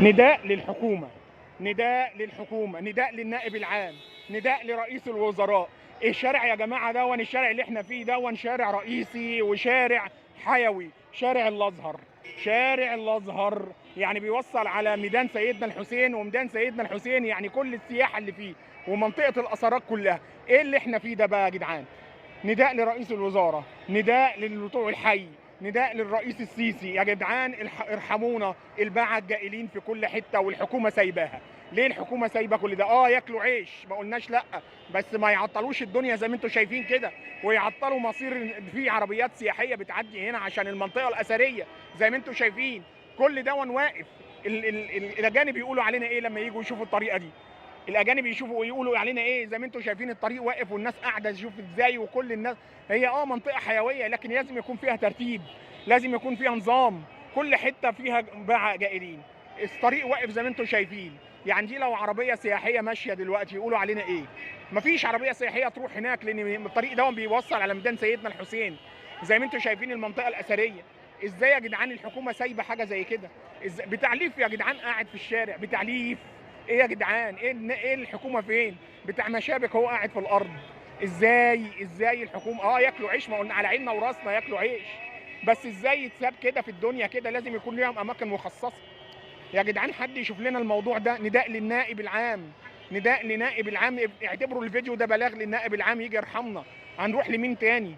نداء للحكومة، نداء للحكومة، نداء للنائب العام، نداء لرئيس الوزراء. الشارع يا جماعة دون، الشارع اللي احنا فيه دون شارع رئيسي وشارع حيوي، شارع الأزهر. شارع الأزهر يعني بيوصل على ميدان سيدنا الحسين، وميدان سيدنا الحسين يعني كل السياحة اللي فيه ومنطقة الأثارات كلها. ايه اللي احنا فيه ده بقى يا جدعان؟ نداء لرئيس الوزراء، نداء للبتوع الحي، نداء للرئيس السيسي. يا جدعان ارحمونا، الباعة الجائلين في كل حته والحكومه سايباها. ليه الحكومه سايبه كل ده؟ ياكلوا عيش، ما قلناش لا، بس ما يعطلوش الدنيا زي ما انتم شايفين كده، ويعطلوا مصير في عربيات سياحيه بتعدي هنا عشان المنطقه الاثريه زي ما انتم شايفين. كل ده واقف. الاجانب يقولوا علينا ايه لما يجوا يشوفوا الطريقه دي؟ الاجانب يشوفوا يقولوا علينا ايه؟ زي ما انتم شايفين الطريق واقف والناس قاعده تشوف ازاي، وكل الناس هي منطقه حيويه، لكن لازم يكون فيها ترتيب، لازم يكون فيها نظام. كل حته فيها باعة جائلين، الطريق واقف زي ما انتم شايفين. يعني دي لو عربيه سياحيه ماشيه دلوقتي يقولوا علينا ايه؟ مفيش عربيه سياحيه تروح هناك، لان الطريق ده بيوصل على ميدان سيدنا الحسين زي ما انتم شايفين المنطقه الاثريه. ازاي يا جدعان الحكومه سايبه حاجه زي كده؟ بتعليف يا جدعان، قاعد في الشارع بتعليف. ايه يا جدعان؟ ايه الحكومه فين؟ بتاع مشابك هو قاعد في الارض. ازاي الحكومه ياكلوا عيش؟ ما قلنا على عيننا وراسنا ياكلوا عيش، بس ازاي يتساب كده في الدنيا كده؟ لازم يكون ليهم اماكن مخصصه يا جدعان. حد يشوف لنا الموضوع ده. نداء للنائب العام، نداء لنائب العام، اعتبروا الفيديو ده بلاغ للنائب العام يجي يرحمنا. هنروح لمين تاني؟